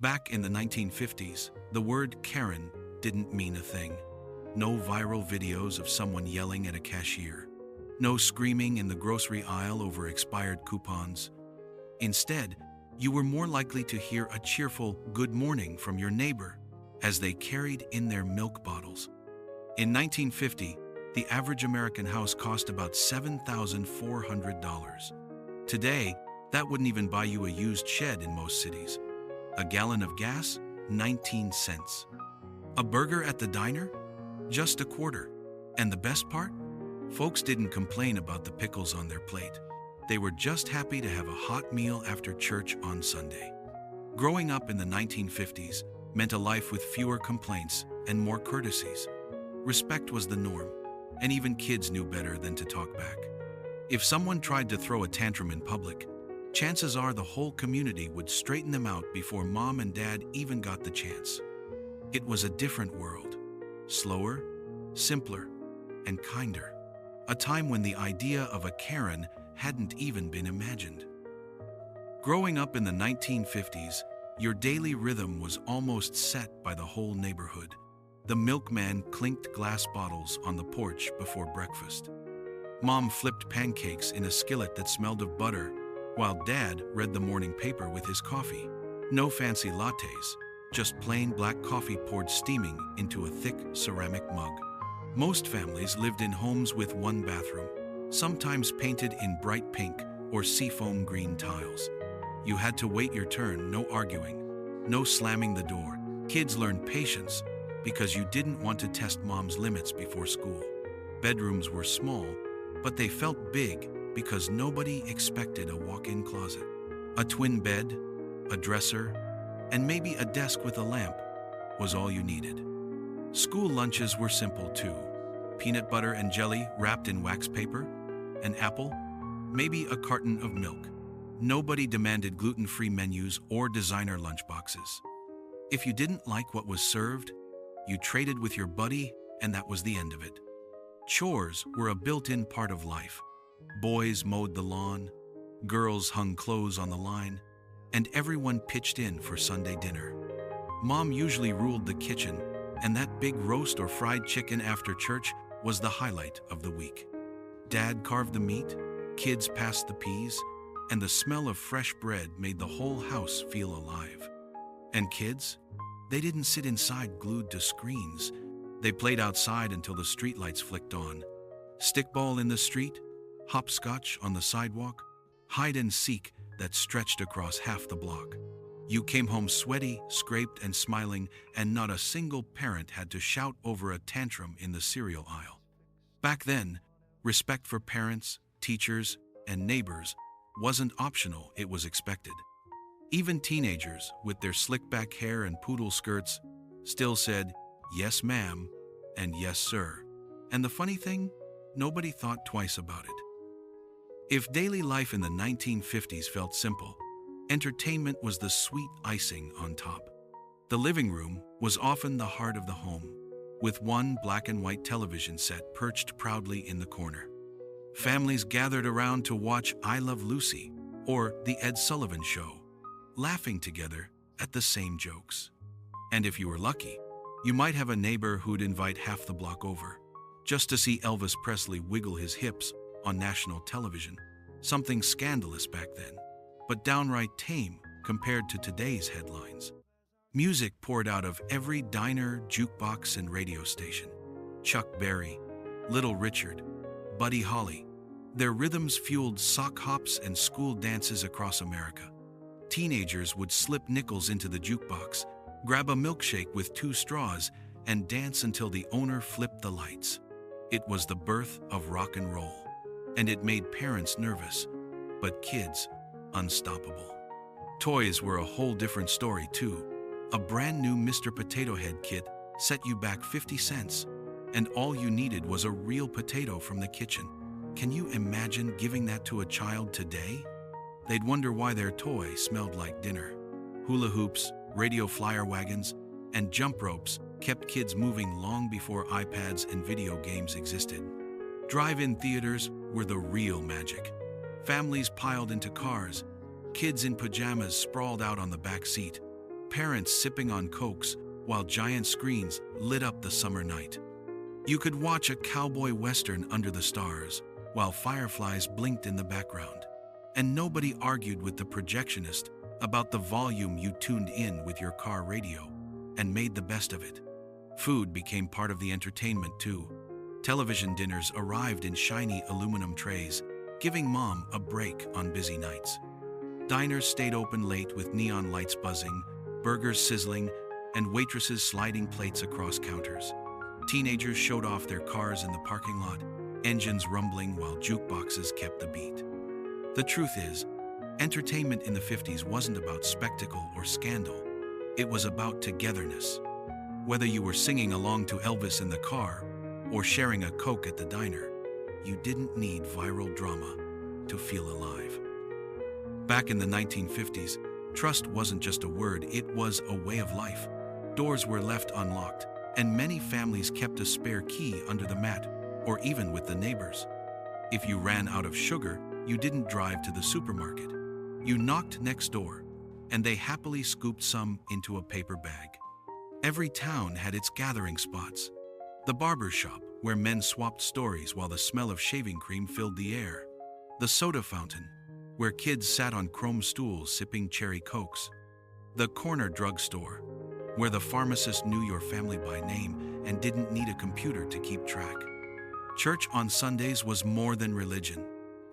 Back in the 1950s, the word Karen didn't mean a thing. No viral videos of someone yelling at a cashier. No screaming in the grocery aisle over expired coupons. Instead, you were more likely to hear a cheerful good morning from your neighbor as they carried in their milk bottles. In 1950, the average American house cost about $7,400. Today, that wouldn't even buy you a used shed in most cities. A gallon of gas, 19 cents. A burger at the diner? Just a quarter. And the best part? Folks didn't complain about the pickles on their plate. They were just happy to have a hot meal after church on Sunday. Growing up in the 1950s meant a life with fewer complaints and more courtesies. Respect was the norm, and even kids knew better than to talk back. If someone tried to throw a tantrum in public, chances are the whole community would straighten them out before mom and dad even got the chance. It was a different world, slower, simpler, and kinder. A time when the idea of a Karen hadn't even been imagined. Growing up in the 1950s, your daily rhythm was almost set by the whole neighborhood. The milkman clinked glass bottles on the porch before breakfast. Mom flipped pancakes in a skillet that smelled of butter, while Dad read the morning paper with his coffee. No fancy lattes, just plain black coffee poured steaming into a thick ceramic mug. Most families lived in homes with one bathroom, sometimes painted in bright pink or seafoam green tiles. You had to wait your turn, no arguing, no slamming the door. Kids learned patience because you didn't want to test mom's limits before school. Bedrooms were small, but they felt big because nobody expected a walk-in closet. A twin bed, a dresser, and maybe a desk with a lamp was all you needed. School lunches were simple too. Peanut butter and jelly wrapped in wax paper, an apple, maybe a carton of milk. Nobody demanded gluten-free menus or designer lunchboxes. If you didn't like what was served, you traded with your buddy, and that was the end of it. Chores were a built-in part of life. Boys mowed the lawn, girls hung clothes on the line, and everyone pitched in for Sunday dinner. Mom usually ruled the kitchen, and that big roast or fried chicken after church was the highlight of the week. Dad carved the meat, kids passed the peas, and the smell of fresh bread made the whole house feel alive. And kids? They didn't sit inside glued to screens. They played outside until the streetlights flicked on. Stickball in the street, hopscotch on the sidewalk, hide and seek that stretched across half the block. You came home sweaty, scraped, and smiling, and not a single parent had to shout over a tantrum in the cereal aisle. Back then, respect for parents, teachers, and neighbors wasn't optional, it was expected. Even teenagers, with their slick-back hair and poodle skirts, still said, "Yes, ma'am," and "Yes, sir." And the funny thing, nobody thought twice about it. If daily life in the 1950s felt simple, entertainment was the sweet icing on top. The living room was often the heart of the home, with one black and white television set perched proudly in the corner. Families gathered around to watch I Love Lucy or The Ed Sullivan Show, laughing together at the same jokes. And if you were lucky, you might have a neighbor who'd invite half the block over, just to see Elvis Presley wiggle his hips on national television, something scandalous back then, but downright tame compared to today's headlines. Music poured out of every diner, jukebox, and radio station. Chuck Berry, Little Richard, Buddy Holly. Their rhythms fueled sock hops and school dances across America. Teenagers would slip nickels into the jukebox, grab a milkshake with 2 straws, and dance until the owner flipped the lights. It was the birth of rock and roll, and it made parents nervous, but kids unstoppable. Toys were a whole different story too. A brand new Mr. Potato Head kit set you back 50 cents, and all you needed was a real potato from the kitchen. Can you imagine giving that to a child today? They'd wonder why their toy smelled like dinner. Hula hoops, radio flyer wagons, and jump ropes kept kids moving long before iPads and video games existed. Drive-in theaters were the real magic. Families piled into cars, kids in pajamas sprawled out on the back seat, parents sipping on Cokes while giant screens lit up the summer night. You could watch a cowboy western under the stars while fireflies blinked in the background. And nobody argued with the projectionist about the volume you tuned in with your car radio and made the best of it. Food became part of the entertainment too. Television dinners arrived in shiny aluminum trays, giving mom a break on busy nights. Diners stayed open late with neon lights buzzing, burgers sizzling, and waitresses sliding plates across counters. Teenagers showed off their cars in the parking lot, engines rumbling while jukeboxes kept the beat. The truth is, entertainment in the 50s wasn't about spectacle or scandal. It was about togetherness. Whether you were singing along to Elvis in the car or sharing a Coke at the diner, you didn't need viral drama to feel alive. Back in the 1950s, trust wasn't just a word, it was a way of life. Doors were left unlocked, and many families kept a spare key under the mat or even with the neighbors. If you ran out of sugar, you didn't drive to the supermarket. You knocked next door, and they happily scooped some into a paper bag. Every town had its gathering spots. The barber shop, where men swapped stories while the smell of shaving cream filled the air. The soda fountain, where kids sat on chrome stools sipping cherry Cokes. The corner drugstore, where the pharmacist knew your family by name and didn't need a computer to keep track. Church on Sundays was more than religion.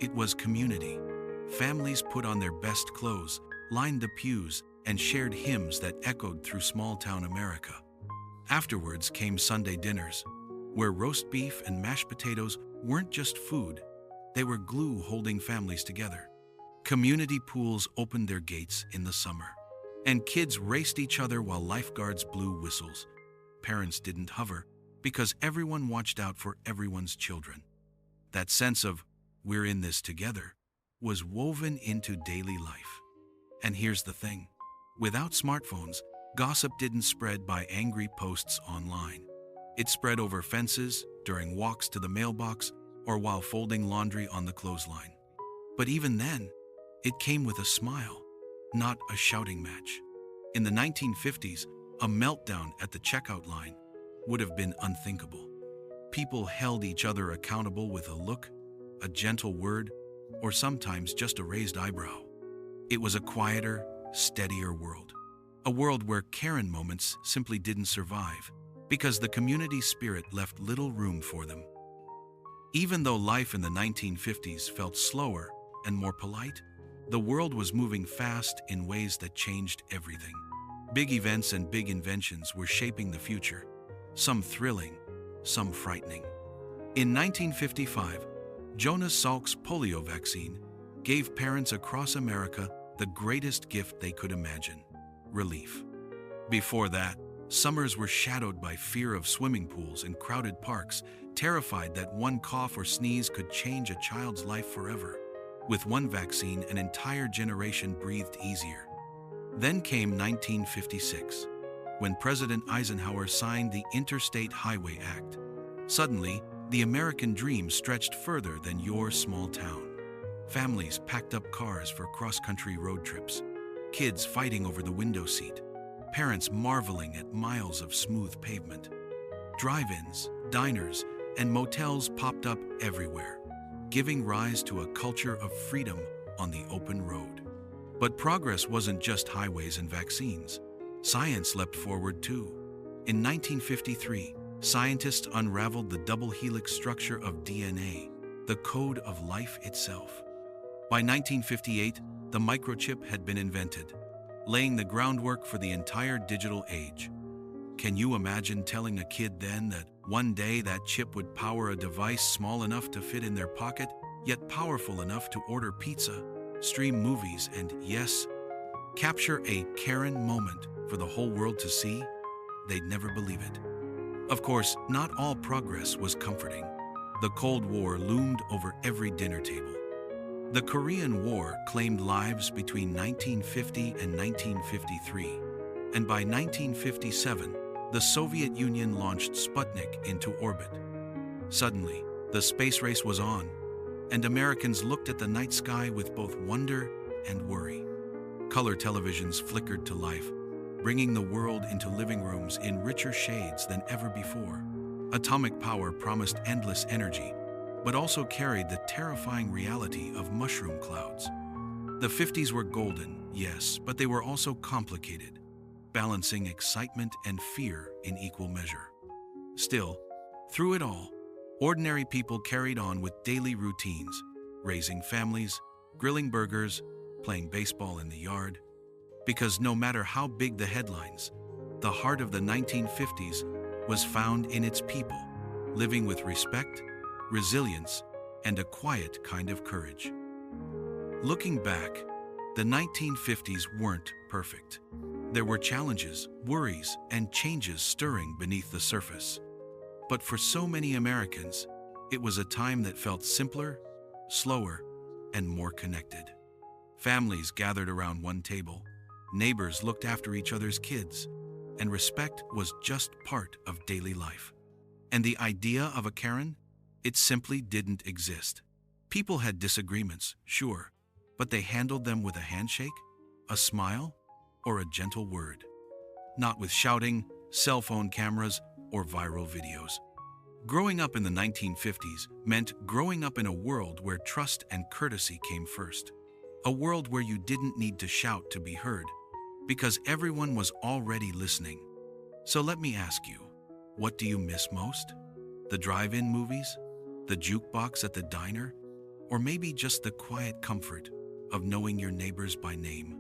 It was community. Families put on their best clothes, lined the pews, and shared hymns that echoed through small-town America. Afterwards came Sunday dinners, where roast beef and mashed potatoes weren't just food, they were glue holding families together. Community pools opened their gates in the summer, and kids raced each other while lifeguards blew whistles. Parents didn't hover because everyone watched out for everyone's children. That sense of, we're in this together, was woven into daily life. And here's the thing. Without smartphones, gossip didn't spread by angry posts online. It spread over fences, during walks to the mailbox, or while folding laundry on the clothesline. But even then, it came with a smile, not a shouting match. In the 1950s, a meltdown at the checkout line would have been unthinkable. People held each other accountable with a look, a gentle word, or sometimes just a raised eyebrow. It was a quieter, steadier world. A world where Karen moments simply didn't survive because the community spirit left little room for them. Even though life in the 1950s felt slower and more polite, the world was moving fast in ways that changed everything. Big events and big inventions were shaping the future, some thrilling, some frightening. In 1955, Jonas Salk's polio vaccine gave parents across America the greatest gift they could imagine: relief. Before that, summers were shadowed by fear of swimming pools and crowded parks, terrified that one cough or sneeze could change a child's life forever. With one vaccine, an entire generation breathed easier. Then came 1956, when President Eisenhower signed the Interstate Highway Act. Suddenly, the American dream stretched further than your small town. Families packed up cars for cross-country road trips, kids fighting over the window seat, parents marveling at miles of smooth pavement. Drive-ins, diners, and motels popped up everywhere, giving rise to a culture of freedom on the open road. But progress wasn't just highways and vaccines. Science leapt forward too. In 1953, scientists unraveled the double helix structure of DNA, the code of life itself. By 1958, the microchip had been invented, laying the groundwork for the entire digital age. Can you imagine telling a kid then that one day that chip would power a device small enough to fit in their pocket, yet powerful enough to order pizza, stream movies, and yes, capture a Karen moment for the whole world to see? They'd never believe it. Of course, not all progress was comforting. The Cold War loomed over every dinner table. The Korean War claimed lives between 1950 and 1953, and by 1957, the Soviet Union launched Sputnik into orbit. Suddenly, the space race was on, and Americans looked at the night sky with both wonder and worry. Color televisions flickered to life, bringing the world into living rooms in richer shades than ever before. Atomic power promised endless energy, but also carried the terrifying reality of mushroom clouds. The 50s were golden, yes, but they were also complicated, balancing excitement and fear in equal measure. Still, through it all, ordinary people carried on with daily routines, raising families, grilling burgers, playing baseball in the yard. Because no matter how big the headlines, the heart of the 1950s was found in its people, living with respect, resilience, and a quiet kind of courage. Looking back, the 1950s weren't perfect. There were challenges, worries, and changes stirring beneath the surface. But for so many Americans, it was a time that felt simpler, slower, and more connected. Families gathered around one table, neighbors looked after each other's kids, and respect was just part of daily life. And the idea of a Karen? It simply didn't exist. People had disagreements, sure, but they handled them with a handshake, a smile, or a gentle word. Not with shouting, cell phone cameras, or viral videos. Growing up in the 1950s meant growing up in a world where trust and courtesy came first. A world where you didn't need to shout to be heard, because everyone was already listening. So let me ask you, what do you miss most? The drive-in movies? The jukebox at the diner? Or maybe just the quiet comfort of knowing your neighbors by name?